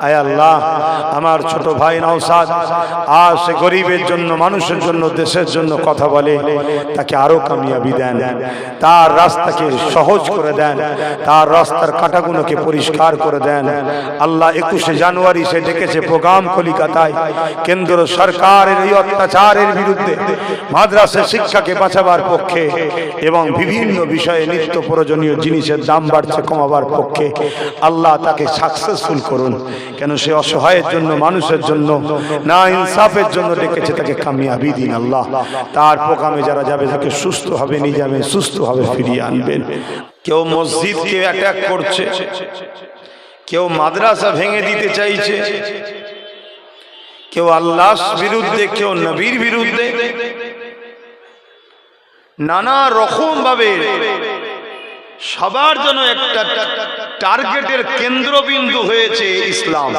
আয় আল্লাহ, আমার ছোট ভাই নওশাদ আজ সে গরিবের জন্য, মানুষের জন্য, দেশের জন্য কথা বলে, তাকে আরো কামিয়াবি দেন, তার রাস্তাকে সহজ করে দেন, তার রাস্তার কাঁটাগুলোকে পরিষ্কার করে দেন। আল্লাহ 21শে জানুয়ারি সে ডেকেছে প্রোগ্রাম কলিকাতায়, কেন্দ্র সরকারের এই অত্যাচারের বিরুদ্ধে, মাদ্রাসা শিক্ষাকে বাঁচাবার পক্ষে এবং বিভিন্ন বিষয়ে নিত্য প্রয়োজনীয় জিনিসের দাম বাড়ছে কমাবার পক্ষে। আল্লাহ তাকে সাকসেসফুল করুন, কেন সে অসহায়ের জন্য, মানুষের জন্য, না ইনসাফের জন্য ডেকেছে, তাকে কামিয়াবি দিন আল্লাহ। তার প্রোগ্রামে যারা যাবে তাকে সুস্থ হবে, নিজামে সুস্থ হবে ফিরিয়ে আনবেন। কেউ মসজিদকে অ্যাটাক করছে, কেউ মাদ্রাসা ভেঙে দিতে চাইছে, কেউ আল্লাহর বিরুদ্ধে, কেউ নবীর বিরুদ্ধে, নানা রকম ভাবে সবার জন্য একটা টার্গেটের কেন্দ্রবিন্দু হয়েছে ইসলাম।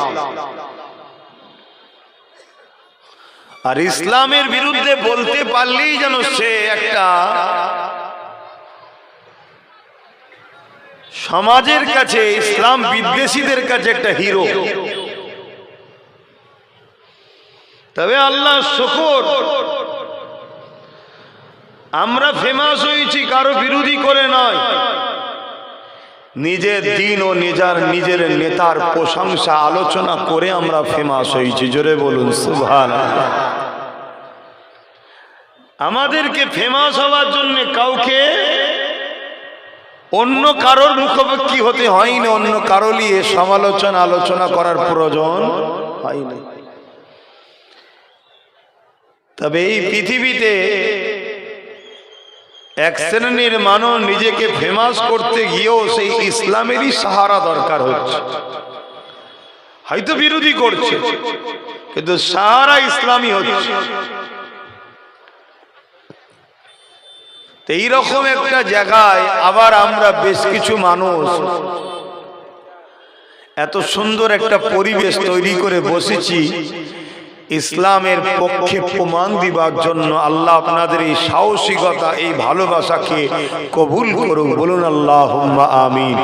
আর ইসলামের বিরুদ্ধে বলতে পারলেই যেন সে একটা সমাজের কাছে, ইসলাম বিদ্বেষীদের কাছে একটা হিরো। তবে আল্লাহ শুকর, আমরা ফেমাস হয়েছি কারো বিরোধী করে নয়, নিজের দিন ও নিজের নেতার প্রশংসা আলোচনা করে আমরা ফেমাস হয়েছি। জোরে বলুন সুবহানাল্লাহ। আমাদেরকে ফেমাস হওয়ার জন্য কাউকে অন্য কারোর মুখোমুখি হতে হয়নি, অন্য কারো নিয়ে সমালোচনা আলোচনা করার প্রয়োজন হয়নি। তবে এই পৃথিবীতে এক শ্রেণীর মানুষ নিজেকে ফেমাস করতে গিয়েও সেই ইসলামেরই সাহারা দরকার হচ্ছে। হয়তো বিরোধী করছে, কিন্তু সাহারা ইসলামী হচ্ছে। এইরকম একটা জায়গায় আবার আমরা বেশ কিছু মানুষ এত সুন্দর একটা পরিবেশ তৈরি করে বসেছি ইসলামের পক্ষে প্রমাণ দিবার জন্য। আল্লাহ আপনাদের এই সাহসিকতা, এই ভালোবাসাকে কবুল করুন, বলুন আল্লাহুম্মা আমিন।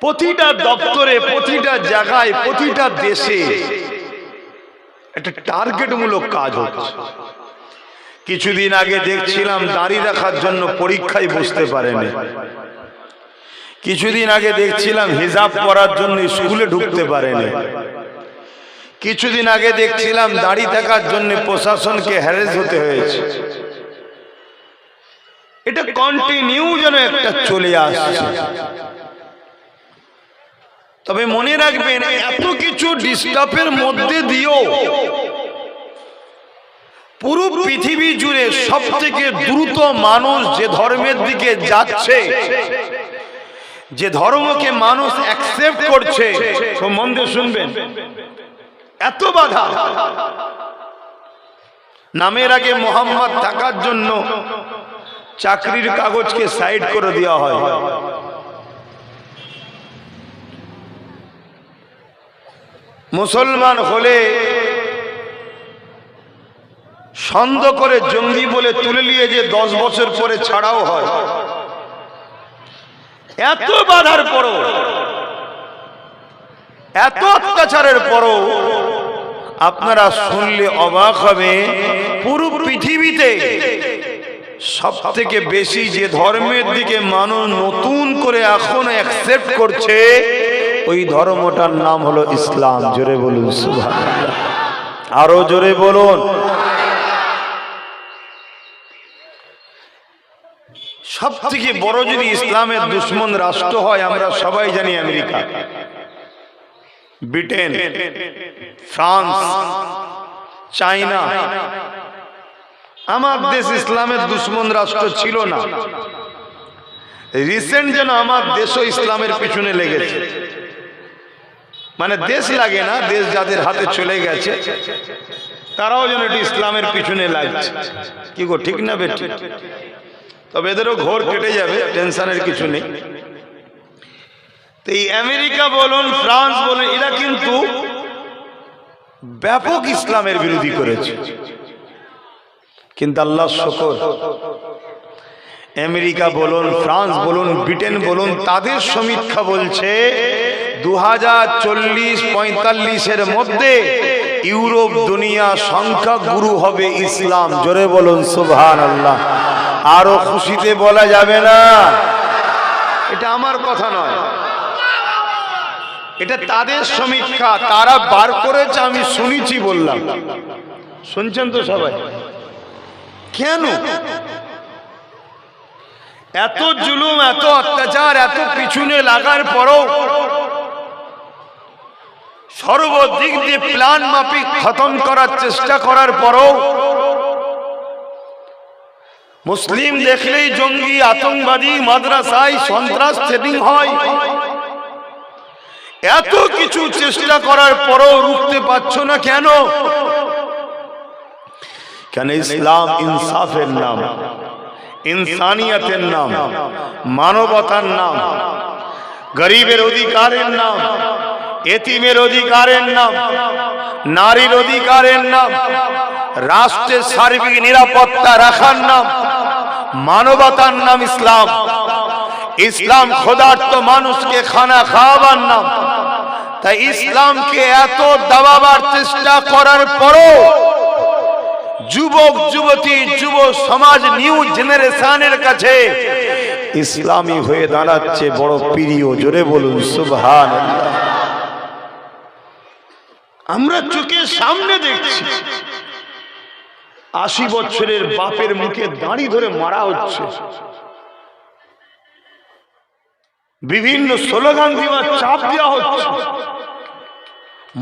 প্রতিটা দপ্তরে, প্রতিটা জায়গায়, প্রতিটা দেশে একটা টার্গেটমূলক কাজ হচ্ছে। কিছুদিন আগে দেখছিলাম দাড়ি রাখার জন্য পরীক্ষায় বসতে পারেনি। কিছুদিন আগে দেখছিলাম হিজাব পরার জন্য স্কুলে ঢুকতে পারেনি। কিছুদিন আগে দেখছিলাম দাড়ি থাকার জন্য প্রশাসনকে হ্যারেস হতে হয়েছে। এটা কন্টিনিউ যেন একটা চলে আসছে। তবে মনে রাখবেন, এত কিছু ডিস্টার্বের মধ্যে দিয়েও পুরো পৃথিবী জুড়ে সব থেকে দ্রুত মানুষ যে ধর্মের দিকে যাচ্ছে, যে ধর্মকে মানুষ অ্যাকসেপ্ট করছে, মন দিয়ে শুনবেন, এত বাধা। নামের আগে মোহাম্মদ থাকার জন্য চাকরির কাগজকে সাইড করে দেওয়া হয়। মুসলমান হলে সন্দেহ করে জঙ্গি বলে তুলে নিয়ে যে 10 বছর পরে ছাড়াও হয়। এত বাধার পরও, এত অত্যাচারের পরও আপনারা শুনলে অবাক হবে, পুরো পৃথিবীতে সব থেকে বেশি যে ধর্মের দিকে মানুষ নতুন করে এখন অ্যাকসেপ্ট করছে, ওই ধর্মটার নাম হলো ইসলাম। জোরে বলুন সুবহানাল্লাহ, আরো জোরে বলুন। সব থেকে বড় যদি ইসলামের দুশ্মন রাষ্ট্র হয়, আমরা সবাই জানি আমেরিকা, ব্রিটেন, ফ্রান্স, চায়না। আমার দেশ ইসলামের দুশ্মন রাষ্ট্র ছিল না। রিসেন্ট যেন আমার দেশও ইসলামের পিছনে লেগেছে। মানে দেশ লাগে না, দেশ যাদের হাতে চলে গেছে তারাও যেন একটু ইসলামের পিছনে লাগছে। কি গো, ঠিক না বেটি? তবে এদেরও ঘোর কেটে যাবে, টেনশনের কিছু নেই। তো এই আমেরিকা বলুন, ফ্রান্স বলুন, এরা কিন্তু ব্যাপক ইসলামের বিরোধী করেছে। কিন্তু আল্লাহ শুকর, আমেরিকা বলুন, ফ্রান্স বলুন, ব্রিটেন বলুন, তাদের সমীক্ষা বলছে 2040-45-এর মধ্যে ইউরোপ দুনিয়া সংখ্যা গুরু হবে ইসলাম। জোরে বলুন সুবহানাল্লাহ। আরো খুশিতে বলা যাবে না। এটা আমার কথা নয়, এটা তাদের সমীক্ষা, তারা বার করেছে, আমি শুনেছি বললাম। শুনছেন তো সবাই? কেন এত জুলুম, এত অত্যাচার, এত পিছনে লাগার পরও সর্বদিক দিয়ে প্ল্যান মাফিক খতম করার চেষ্টা করার পরও মুসলিম দেখলেই জঙ্গি, আতঙ্কবাদী, মাদ্রাসায় সন্ত্রাস ট্রেনিং হয়। এত কিছু চেষ্টা করার পরও রুখতে পারছো না কেন? কেন? ইসলাম ইনসাফের নাম, ইনসানিয়তের নাম, মানবতার নাম, গরিবের অধিকারের নাম, এতিমের অধিকারের নাম, নারীর অধিকারের নাম, রাষ্ট্রের সার্বিক নিরাপত্তা রাখার নাম, মানবতার নাম ইসলাম। ইসলাম ক্ষুধার্ত মানুষকে খানা খাওয়াবার নাম। তাই ইসলামকে এত দাবাবার চেষ্টা করার পরও যুবক যুবতী, যুব সমাজ, নিউ জেনারেশনের কাছে ইসলামী হয়ে দাঁড়াচ্ছে বড় প্রিয়। জোরে বলুন সুবহানাল্লাহ। আমরা চোখের সামনে দেখছি 80 বছরের বাপের মুখে দাড়ি ধরে মারা হচ্ছে, বিভিন্ন স্লোগান দেওয়া, চাপ দেওয়া হচ্ছে,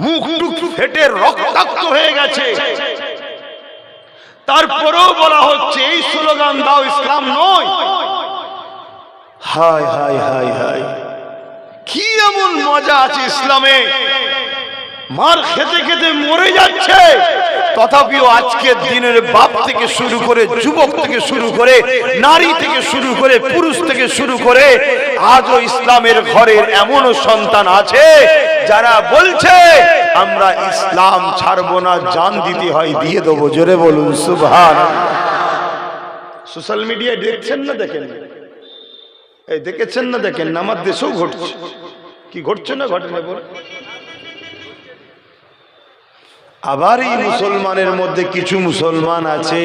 মুখ টুক ফেটে রক্তাক্ত হয়ে গেছে, তারপরেও বলা হচ্ছে এই স্লোগান দাও, ইসলাম নয়। হায় হায় হায় হায়, কি এমন মজা আছে ইসলামে? মার খেতে খেতে মরে যাচ্ছে, তথাপিও আজকের দিনের বাপ থেকে শুরু করে, যুবক থেকে শুরু করে, নারী থেকে শুরু করে, পুরুষ থেকে শুরু করে আজও ইসলামের ঘরের এমনও সন্তান আছে যারা বলছে আমরা ইসলাম ছাড়বো না, জান দিতে হয় দিয়ে দেবো। জোরে বলুন সুবহানাল্লাহ। সোশ্যাল মিডিয়ায় দেখছেন না? দেখেন, এই দেখেছেন না? দেখেন না? আমার দেশেও ঘটছে। কি ঘটছে না ঘটে না বলে? আবার এই মুসলমানের মধ্যে কিছু মুসলমান আছে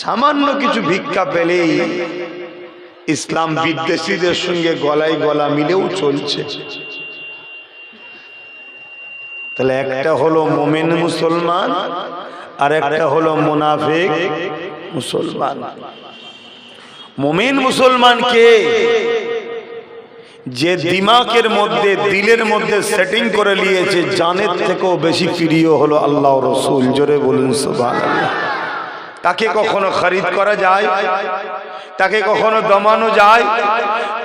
সামান্য কিছু ভিক্ষা পেলেই ইসলাম বিদ্বেষীদের সঙ্গে গলায় গলা মিলেও চলছে। তাহলে একটা হলো মুমিন মুসলমান আর একটা হলো মুনাফিক মুসলমান। মুমিন মুসলমান কে? যে দিমাগের মধ্যে, দিলের মধ্যে সেটিং করে নিয়েছে জানের থেকেও বেশি প্রিয় হলো আল্লাহ রাসূল। জোরে বলুন সুবহানাল্লাহ। তাকে কখনো খরিদ করা যায়? তাকে কখনো দমানো যায়?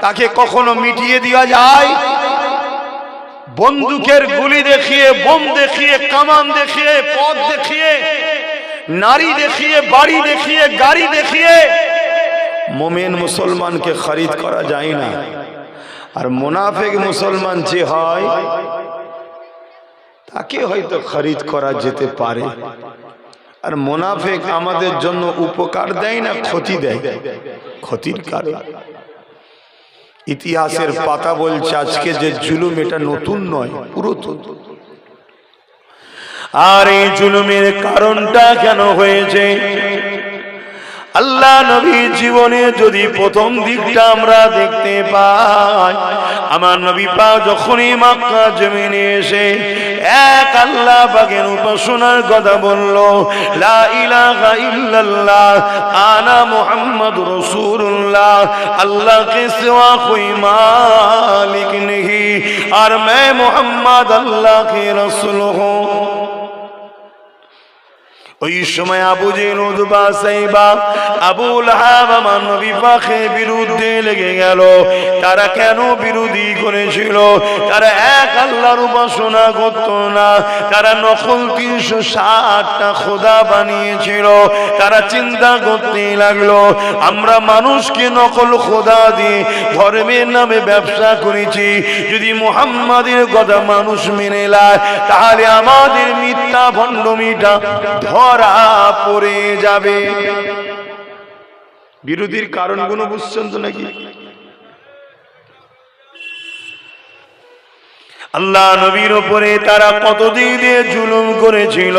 তাকে কখনো মিটিয়ে দেওয়া যায়? বন্দুকের গুলি দেখিয়ে, বোম দেখিয়ে, কামান দেখিয়ে, পথ দেখিয়ে, নারী দেখিয়ে, বাড়ি দেখিয়ে, গাড়ি দেখিয়ে মুমিন মুসলমানকে খরিদ করা যায় না। আর মুনাফিক মুসলমান যে হয় তাকে হয়তো খরিদ করা যেতে পারে। আর মুনাফিক আমাদের জন্য উপকার দেয় না, ক্ষতি দেয়, ক্ষতির কারণ। ইতিহাসের পাতা বলছে আজকে যে জুলুম, এটা নতুন নয়, পুরাতন। আর এই জুলুমের কারণটা কেন হয়েছে? আল্লাহ নবী জীবনে যদি প্রথম দিকটা আমরা দেখতে পাই, আমার নবী পাক যখনই মক্কা জমিনে এসে এক আল্লাহ পাকের উপাসনার কথা বলল, লা ইলাহা ইল্লাল্লাহ আনা মুহাম্মাদুর রাসূলুল্লাহ, আল্লাহ কে সিवा कोई मालिक नहीं और मैं मोहम्मद अल्लाह के रसूल हूं। ওই সময় আবু জেহেল, উতবা, সাইবা, আবু লাহাব আমার নবী পাকের বিরুদ্ধে লেগে গেল। তারা কেন বিরোধী করেছিল? তারা এক আল্লাহর উপাসনা করত না, তারা নকল 360টা খোদা বানিয়েছিল। তারা চিন্তা করতে লাগলো আমরা মানুষকে নকল খোদা দিয়ে ধর্মের নামে ব্যবসা করেছি, যদি মুহাম্মাদের কথা মানুষ মেনে নেয় তাহলে আমাদের মিথ্যা ভণ্ডমিটা ধরা পড়ে যাবে। বিরোধীর কারণগুলো বুঝছেন তো নাকি? আল্লাহ নবীর উপরে তারা কতদিন দিয়ে জুলুম করেছিল,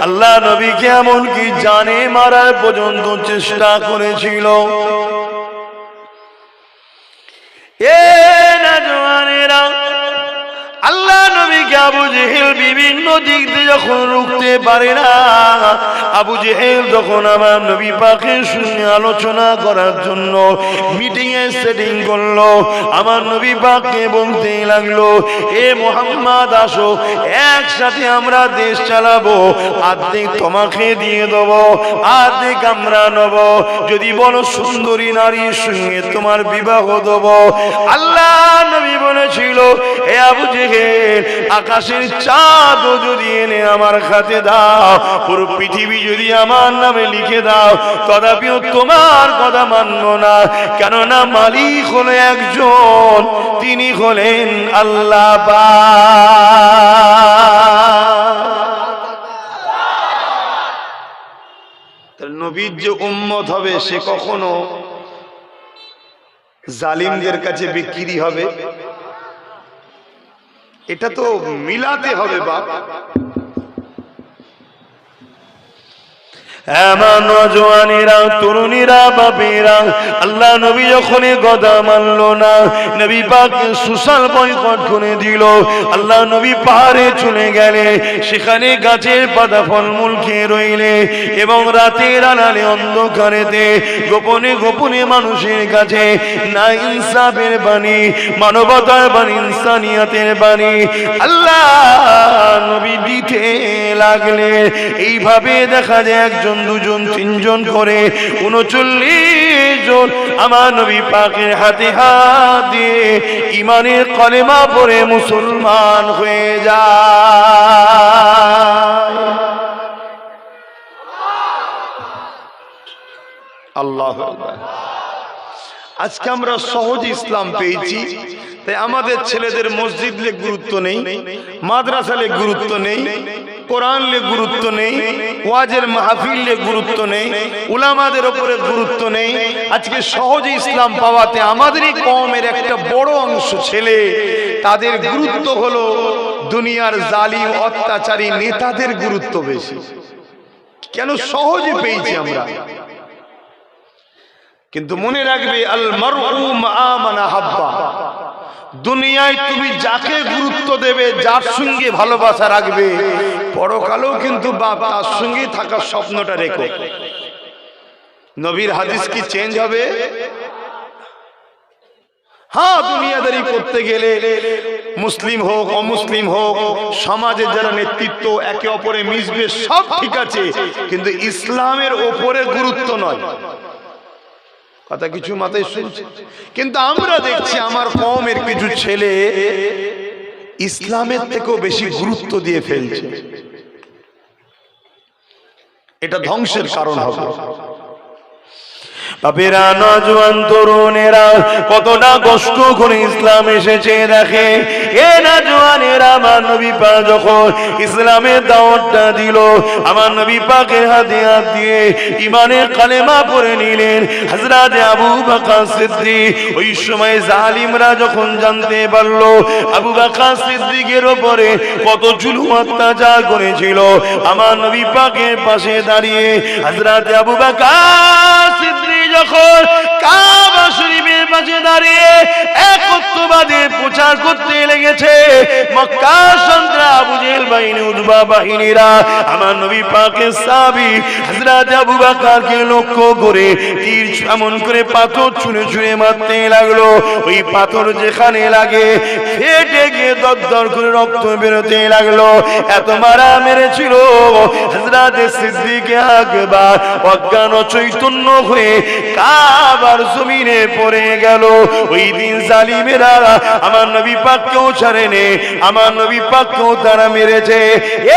আল্লাহ নবীকে এমনকি জানে মারার পর্যন্ত চেষ্টা করেছিল। আল্লাহ নবীকে আবু জেহেল বিভিন্ন দিক দিয়ে যখন রুখতে পারে না, আবু জেহেল যখন আমার নবী পাকের সঙ্গে আলোচনা করার জন্য মিটিং এ সেটিং করলো, আমার নবী পাককে বলতে লাগলো, এ মুহাম্মদ আসো, একসাথে আমরা দেশ চালাবো, অর্ধেক তোমাকে দিয়ে দেবো, অর্ধেক আমরা নেব, যদি বলো সুন্দরী নারীর সঙ্গে তোমার বিবাহ দেবো। আল্লাহ নবী বলেছিল, এ আবু জেহেল, আকাশের চাঁদ যদি এনে আমার হাতে দাও, পুরো পৃথিবী যদি আমার নামে লিখে দাও, তথাপিও তোমার কথা মানব না, কেননা মালিক হলো একজন, তিনি হলেন আল্লাহ পাক। নবীর যে উম্মত হবে সে কখনো জালিমদের কাছে বিক্রি হবে? এটা তো মিলাতে হবে বাপ। আমার নওজওয়ানেরা, তরুণীরা, বাপেরা, আল্লাহ নবী যখন কথা মানল না, নবী পাক সোশ্যাল বয়কট করে দিল। আল্লাহ নবী পাহাড়ে চলে গেলে, সেখানে গাছের পাতা ফলমূল খেয়ে রইলে, এবং রাতের আড়ালে অন্ধকারেতে গোপনে গোপনে মানুষের কাছে না ইনসাফের বাণী, মানবতার বাণী, ইনসানিয়াতের বাণী আল্লাহ নবী দিতে লাগলে। এইভাবে দেখা যায় একজন, দুজন, তিনজন করে 39 জন আমার নবী পাকের হাতে হাত দিয়ে ঈমানের কলেমা পড়ে মুসলমান হয়ে যায়। আল্লাহু আকবার। আজকে আমরা সহজ ইসলাম পেয়েছি, তাই আমাদের ছেলেদের মসজিদে গুরুত্ব নেই, মাদ্রাসালে গুরুত্ব নেই, কোরআনলে গুরুত্ব নেই, ওয়াজের মাহফিলে গুরুত্ব নেই, উলামাদের উপরে গুরুত্ব নেই। আজকে সহজে ইসলাম পাওয়াতে আমাদেরই কওমের একটা বড় অংশ ছেলে, তাদের গুরুত্ব হলো দুনিয়ার জালিম অত্যাচারী নেতাদের গুরুত্ব বেশি। কেন? সহজে পেয়েছি আমরা। কিন্তু মনে রাখবে, আল মারউ মা মান আহাব্বা, দুনিয়ায় তুমি যাকে গুরুত্ব দেবে, যার সঙ্গে ভালোবাসা রাখবে, পরকালেও কিন্তু বাপ তার সঙ্গে থাকার স্বপ্নটা রেখো। নবীর হাদিস কি চেঞ্জ হবে? হ্যাঁ, দুনিয়াদারি করতে গেলে মুসলিম হোক অমুসলিম হোক, সমাজের যারা নেতৃত্ব একে অপরে মিশবে, সব ঠিক আছে, কিন্তু ইসলামের ওপরে গুরুত্ব নয়। কথা কিছু মাথায় শুনছে? কিন্তু আমরা দেখছি আমার কওমের কিছু ছেলে ইসলামের থেকেও বেশি গুরুত্ব দিয়ে ফেলছে। এটা ধ্বংসের কারণ হবে। বাপেরা, নওজোয়ান তরুণেরা কতটা কষ্ট করে ইসলাম এসেছে দেখে। এ নওজোয়ানেরা, আমার নবী পাক যখন ইসলামের দাওয়াতটা দিল, আমার নবী পাকের হাতে হাত দিয়ে ঈমানের কালেমা পড়ে নিলেন হযরত আবু বকর সিদ্দিক। ওই সময় জালিমরা যখন জানতে পারলো আবু বকর সিদ্দিকের উপরে কত জুলুম অত্যাচার করেছিল, আমার নবী পাকের পাশে দাঁড়িয়ে হযরত আবু বকর সিদ্দিক যখন কাবা শরীফের পাশে দাঁড়িয়ে একত্ববাদের প্রচার করতে লেগেছে, মক্কা সন্ত্রাস আবু জেহেল বাহিনী, উতবা বাহিনীরা আমার নবী পাকের সাহাবী হযরত আবু বকরকে লক্ষ্য করে তীর এমন করে পাথর ছুঁড়ে ছুঁড়ে মারতে লাগলো। ওই পাথর যেখানে লাগে ফেটে গিয়ে দরদর করে রক্ত বেরোতে লাগলো। এত মারা মেরেছিল হযরত সিদ্দিক আকবর অজ্ঞান চৈতন্য হয়ে কাবার জমিনে পড়ে গেল। ওই দিন জালিমেরা আমার নবী পাককেও ছাড়েনি, আমার নবী পাককেও তারা মেরেছে।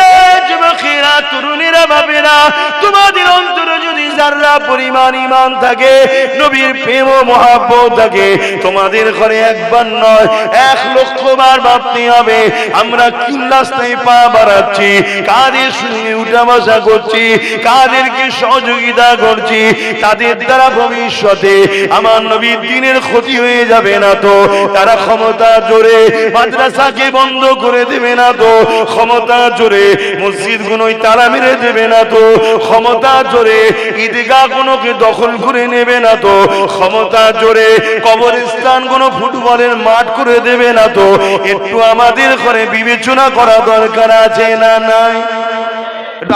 এ যুবকেরা, তরুণেরা, বাপেরা, তোমাদের অন্তরে যদি যারা পরিমাণ ঈমান থাকে, নবীর প্রেম ও মহব্বত থাকে, তোমাদের ঘরে একবার নয় 1 লক্ষ শতবার ভাবতে হবে আমরা কোন রাস্তায় পা বাড়াচ্ছি, কাদের সঙ্গে উঠা বসা করছি, কাদেরকে সহযোগিতা করছি, তাদের দ্বারা ভবিষ্যতে আমার নবীর দ্বীনের ক্ষতি হয়ে যাবে না তো? তারা ক্ষমতা জোরে মাদ্রাসাকে বন্ধ করে দেবে না তো? ক্ষমতা জোরে মসজিদগুলোই তালা মেরে দেবে না তো? ক্ষমতা জোরে ঈদগাহগুলোকে দখল করে নেবে না তো? ক্ষমতা জোরে কবরস্থানগুলো ফুটবলের মাঠ করে দেবে না তো? একটু আমাদের ঘরে বিবেচনা করা দরকার আছে না নাই?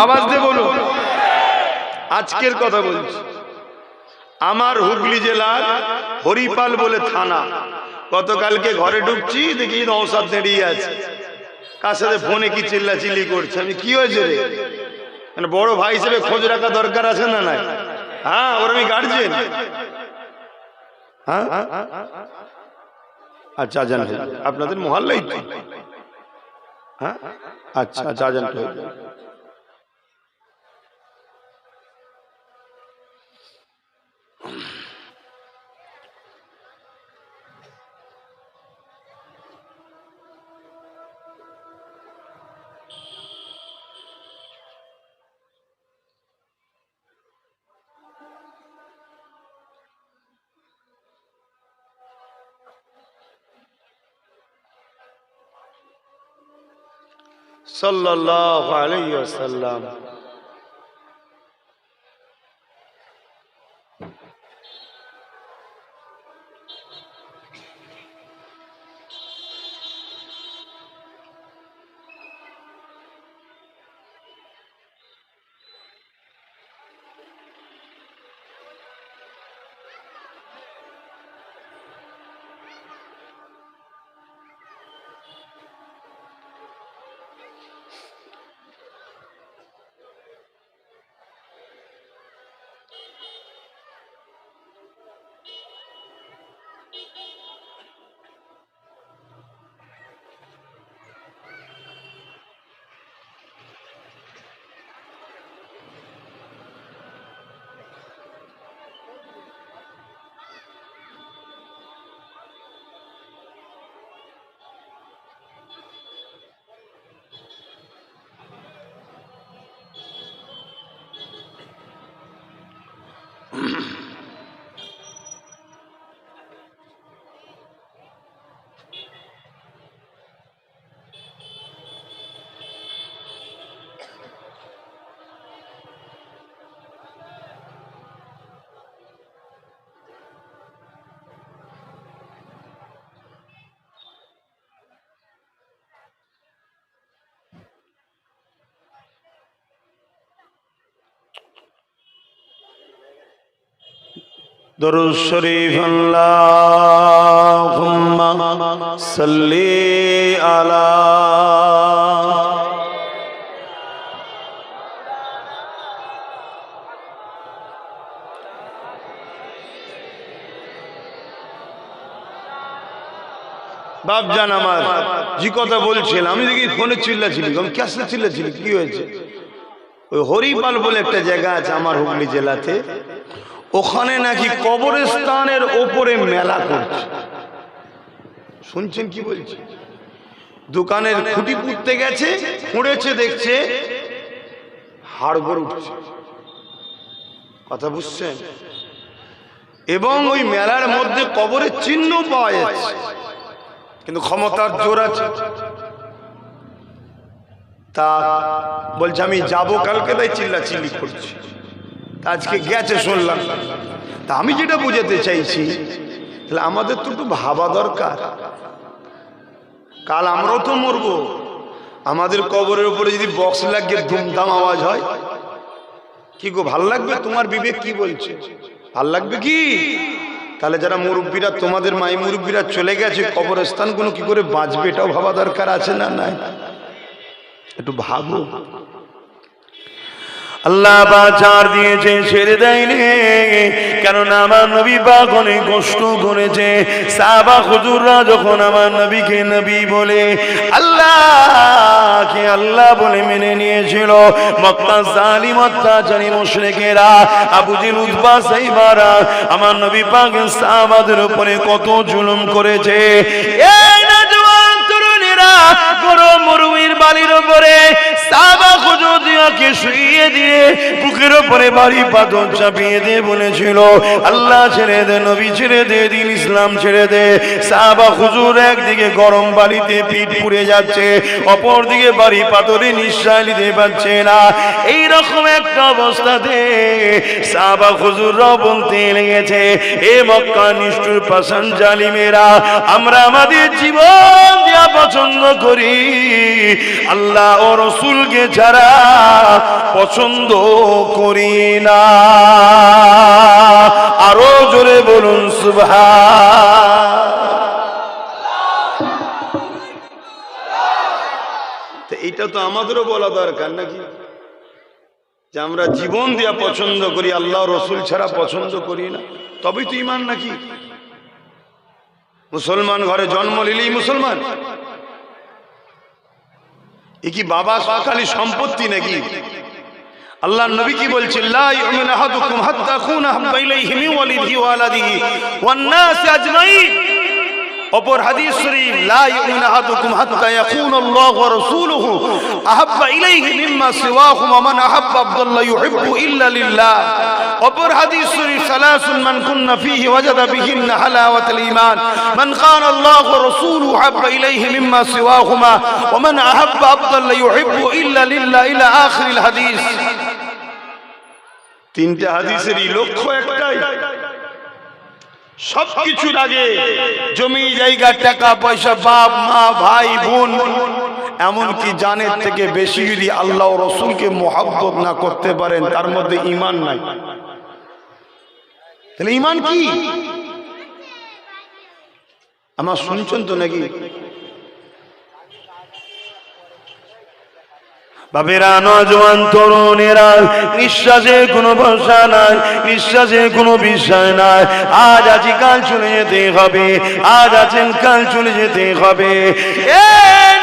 আওয়াজ দিয়ে বলো। আজকের কথা বলছি, আমার হুগলি জেলার হরিপাল বলে থানা, গতকালকে ঘরে ঢুকছি দেখি নওশাদ দাঁড়িয়ে আছে, কার সাথে ফোনে কি চিল্লাচিল্লি করছে। আমি কি হয়েছে রে, মানে বড় ভাই হিসেবে খোঁজ রাখা দরকার আছে না নাই? হ্যাঁ, ওর আমি গার্জেন। হ্যাঁ আচ্ছা, আজান আপনাদের মহল্লাই তো? হ্যাঁ আচ্ছা আচ্ছা, আজান সাল্লাল্লাহু আলাইহি ওয়াসাল্লাম। দরুদ শরীফ আল্লাহুম্মা সাল্লি আলা বাপজান আমার যে কথা বলছিলাম, আমি দেখি ফোনে চিল্লাছিলি, আমি ক্যাসে চিল্লাছিলি, কি হয়েছে? ওই হরিপাল বলে একটা জায়গা আছে আমার হুগলি জেলাতে, ওখানে নাকি কবরস্থানের ওপরে মেলা করছে। শুনছেন কি বলছে? দোকানের খুঁটি পুঁততে গেছে, খুঁড়েছে, দেখছে হাড়গোড় উঠছে। কথা বুঝছেন? এবং ওই মেলার মধ্যে কবরের চিহ্ন পাওয়া যাচ্ছে, কিন্তু ক্ষমতার জোর আছে। তা বলছে আমি যাবো কালকে, তাই চিল্লাচিল্লি করছি। আজকে গেছে শুনলাম। তা আমি যেটা বুঝাতে চাইছি, তাহলে আমাদের তো একটু ভাবা দরকার, কাল আমরাও তো মরবো। আমাদের কবরের উপরে যদি বক্স লাগিয়ে ধুমধাম আওয়াজ হয়, কি গো ভাল লাগবে? তোমার বিবেক কি বলছে? ভাল লাগবে কি? তাহলে যারা মুরব্বীরা, তোমাদের মাই মুরব্বীরা চলে গেছে, কবরস্থানগুলো কি করে বাঁচবে, এটাও ভাবা দরকার আছে না নাই? একটু ভাবো। আল্লাহ বাজার দিয়েছে, ছেড়ে দেয়নি, কেননা আমার নবী পাক অনেক কষ্ট করেছে। সাহাবা হুজুররা যখন আমার নবীকে নবী বলে, আল্লাহকে আল্লাহ বলে মেনে নিয়েছিল, মক্কা জালিম অত্যাচারী মুশরিকেরা, আবু জেহেল, উতবা, সাইবারা আমার নবী পাক সাহাবাদের উপরে কত জুলুম করেছে। এই নওজওয়ান উপরে বাড়ি পাথর চাপিয়ে দিয়ে বলেছিল, আল্লাহ ছেড়ে দে, নবী ছেড়ে দে, দিন ইসলাম ছেড়ে দে। সাহাবা হুজুর একদিকে গরম বাড়িতে পিঠ পুড়ে যাচ্ছে, অপর দিকে বাড়ি পাথরে নিঃশ্বাস নিতে পারছে না। এইরকম একটা অবস্থাতে সাহাবা হুজুররাও বলতে লেগেছে, এ মক্কা নিষ্ঠুর পাষাণ জালিমেরা, আমরা আমাদের জীবন দেয়া পছন্দ করি, আল্লাহ ও রসুলকে ছাড়া পছন্দ করি না। আরো জোরে বলুন সুবহান। এইটা তো আমাদেরও বলা দরকার নাকি, যে আমরা জীবন দেয়া পছন্দ করি, আল্লাহ রসুল ছাড়া পছন্দ করি না, তবেই তো ইমান নাকি। মুসলমান ঘরে জন্ম নিলেই মুসলমান? এ কি বাবা খালি সম্পত্তি নাকি? আল্লাহ নবী কি বলছেন, লা ইউমিনু আহাদুকুম হাত্তা আকুনা আহাব্বা ইলাইহি মিন ওয়ালিদিহি ওয়া ওয়ালাদিহি ওয়ান নাস আজমাইন। অপর হাদিস শরীফ, লা ইউমিনু আহাদুকুম হাত্তা ইয়াকুনা আল্লাহু ওয়া রাসূলুহু আহাব্বা ইলাইহি মিম্মা সিওয়াহুমা মান আহাব্বা আবদাল্লাহ ইউহিব্বু ইল্লা লিল্লাহ। অপর হাদিস শরীফ, সালাসুন মান কুন্না ফীহি ওয়াজাদা বিহিন্না হালাওয়াতাল ঈমান মান কানা আল্লাহু ওয়া রাসূলুহু আহাব্বা ইলাইহি মিম্মা সিওয়াহুমা ওয়া মান আহাব্বা আবদাল্লাহ ইউহিব্বু ইল্লা লিল্লাহ ইলা আখিরিল হাদিস। তিনটা হাদিসেরই লক্ষ্য একটাই, সবকিছুর আগে জমি জায়গা টাকা পয়সা বাপ মা ভাই বোন এমনকি জানের থেকে বেশি যদি আল্লাহ ও রসুলকে মোহাব্বত না করতে পারেন, তার মধ্যে ঈমান নাই। তাহলে ঈমান কি? আমার শুনছেন তো নাকি? বাবেরা, নজওয়ান তরুণেরা, নিঃশ্বাসে কোনো ভরসা নাই, নিঃশ্বাসে কোনো বিষয় নাই। আজ আছি কাল চলে যেতে হবে, আজ আছেন কাল চলে যেতে হবে। এ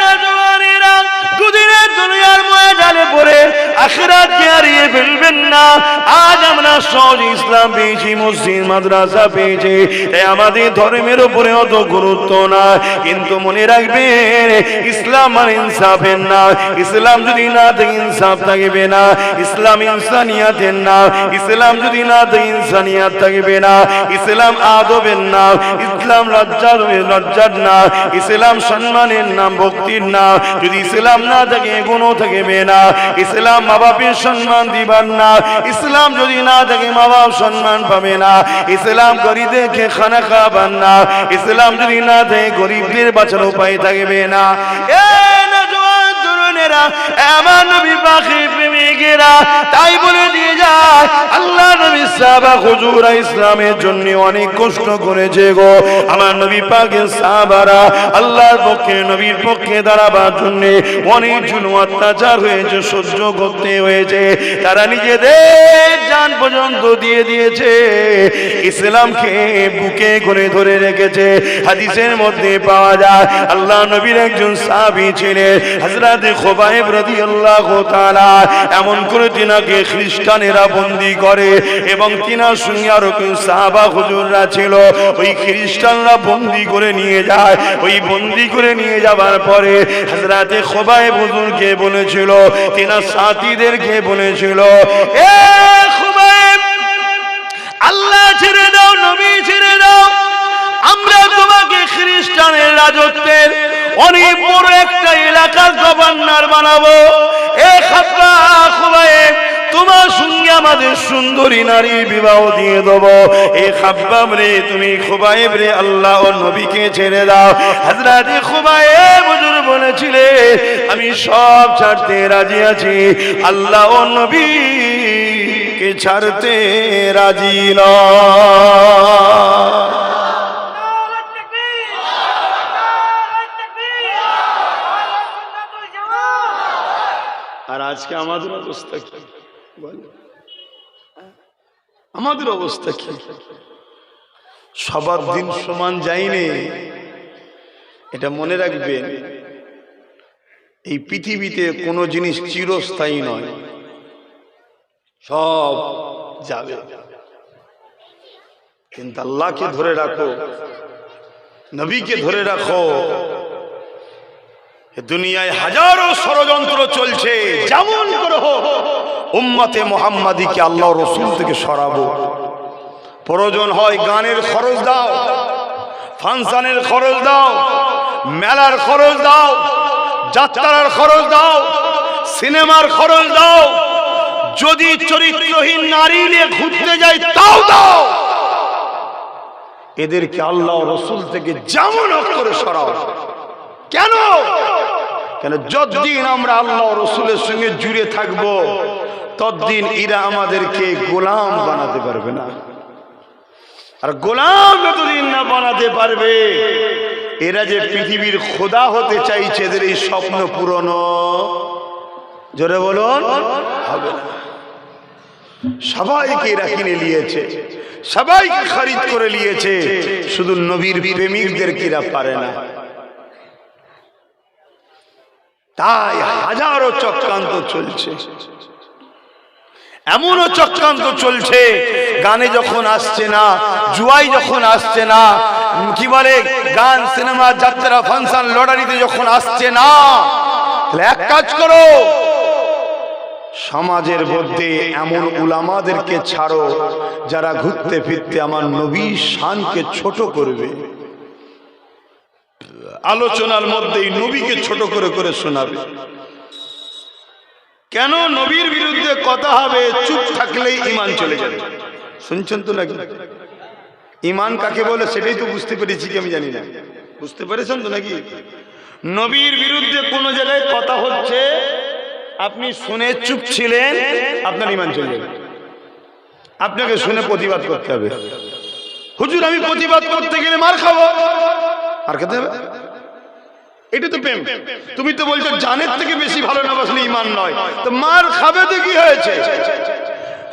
নজওয়ানেরা, দুদিনের দুনিয়ার ময়দানে পড়ে আখিরাতকে হারিয়ে ফেলবেন না। আজ আমরা সহজ ইসলাম পেয়েছি, মসজিদ মাদ্রাসা পেয়েছি, আমাদের ধর্মের উপরে অত গুরুত্ব না। কিন্তু মনে রাখবেন, ইসলাম আর ইনসাফের না। ইসলাম যদি না থাকে ইনসাফ থাকবে না। ইসলাম ইনসানিয়াতের না। ইসলাম যদি না থাকে ইনসানিয়াত থাকবে না। ইসলাম আদবের না। ইসলাম লজ্জার না। ইসলাম সম্মানের নাম, ভক্তির না। যদি ইসলাম না থাকে গুণও থাকবে না। ইসলাম মা বাপের সম্মান দিবার না। ইসলাম যদি না থাকে মা বাপ সম্মান পাবে না। ইসলাম গরিবদেরকে খানা খাবার না। ইসলাম যদি না থাকে গরিবদের বাঁচার উপায় থাকবে না। আমার নবী পাখি প্রেমিকেরা তাই বলে দিয়ে যায়, আল্লাহ নবী সাহাবা হুজুরা ইসলামের জন্য অনেক কষ্ট করেছে গো। আমার নবী পাকের সাহাবারা আল্লাহর পক্ষে, নবীর পক্ষে দাঁড়াবার জন্য অনেক জুলুম অত্যাচার হয়েছে, সহ্য করতে হয়েছে। তারা নিজেদের জান পর্যন্ত দিয়ে দিয়েছে, ইসলামকে বুকে করে ধরে রেখেছে। হাদিসের মধ্যে পাওয়া যায়, আল্লাহ নবীর একজন সাহাবী ছিলেন হযরত খুবাইব রাদিয়াল্লাহু তাআলা। এমন করে তিনাকে খ্রিস্টানেরা বন্দী করে এবং তিনার সঙ্গে আরো কেউ সাহাবা হুজুররা ছিল। ওই খ্রিস্টানরা বন্দী করে নিয়ে যায়। ওই বন্দী করে নিয়ে যাবার পরে হযরত খুবাইব হুজুরকে বলেছিল, তিনার সাথীদেরকে বলেছিল, এ খুবাইব, আল্লাহ ছেড়ে দাও, নবী ছেড়ে দাও, আমরা তোমাকে খ্রিস্টানের রাজত্বের অনেক বড় একটা এলাকার গভর্নর বানাবো। এ খুবাইব, তোমার সঙ্গে আমাদের সুন্দরী নারীর বিবাহ দিয়ে দেবো। এ খাব্বাব রে, তুমি খুবাইব রে, আল্লাহ ও নবীকে ছেড়ে দাও। হযরত খুবাইব হুজুর বলেছিলেন, আমি সব ছাড়তে রাজি আছি, আল্লাহ ও নবীকে ছাড়তে রাজি নয়। আর আজকে আমাদের অবস্থা কি? আমাদের অবস্থা কি? সবার দিন সমান যায়নি, এটা মনে রাখবেন। এই পৃথিবীতে কোনো জিনিস চিরস্থায়ী নয়, সব যাবে। কিন্তু আল্লাহকে ধরে রাখো, নবীকে ধরে রাখো। দুনিয়ায় হাজারো ষড়যন্ত্র চলছে, যেমন করে হোক উম্মতে মুহাম্মাদিকে আল্লাহ রসুল থেকে সরাবো। প্রয়োজন হয় গানের খরচ দাও, ফাংশনের খরচ দাও, মেলার খরচ দাও, যাত্রার খরচ দাও, সিনেমার খরচ দাও, যদি চরিত্রহীন নারী নিয়ে ঘুরতে যাই তাও দাও। এদেরকে আল্লাহ রসুল থেকে যেমন করে সরাও। কেন? কেন যতদিন আমরা আল্লাহ রসুলের সঙ্গে জুড়ে থাকবো ততদিন এরা আমাদেরকে গোলাম বানাতে পারবে না। আর গোলাম যতদিন না বানাতে পারবে, এরা যে পৃথিবীর খোদা হতে চাইছে, এদের এই স্বপ্ন পূরণ জোরে বলুন হবে না। সবাইকে এরা কিনে নিয়েছে, সবাইকে খরিদ করে নিয়েছে, শুধু নবীর প্রেমিকদের কিরা পারে না। তাই হাজারো চক্রান্ত চলছে, এমনও চক্রান্ত চলছে, গানে যখন আসছে না, জুয়াই যখন আসছে না, কি বলে গান, সিনেমা, যাত্রা, ফাংশন, লটারিতে যখন আসছে না, তাহলে এক কাজ করো, সমাজের মধ্যে এমন উলামাদেরকে ছাড়ো যারা ঘুরতে ফিরতে আমার নবীর শানকে ছোট করবে, আলোচনার মধ্যেই নবীকে ছোট করে করে শোনাবে। কেন? নবীর বিরুদ্ধে কথা হবে, চুপ থাকলেই ঈমান চলে যাবে। শুনছেন তো নাকি? ঈমান কাকে বলে সেটাই তো বুঝতে পেরেছি কি আমি জানি না, বুঝতে পেরেছেন তো নাকি? নবীর বিরুদ্ধে কোন জায়গায় কথা হচ্ছে, আপনি শুনে চুপ ছিলেন, আপনার ঈমান চলে যাবে। আপনাকে শুনে প্রতিবাদ করতে হবে। হুজুর আমি প্রতিবাদ করতে গেলে মার খাবো, আর খেতে হবে, এটা তো প্রেম। তুমি তো বলছো জানের থেকে বেশি ভালো না বাসলে ঈমান নয়, তো মার খাবে তো কি হয়েছে?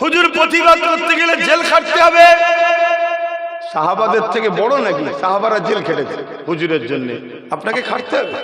হুজুর প্রতিবাদ করতে গেলে জেল খাটতে হবে, সাহাবাদের থেকে বড় নাকি? সাহাবারা জেল খেটেছে হুজুরের জন্য, আপনাকে খাটতে হবে।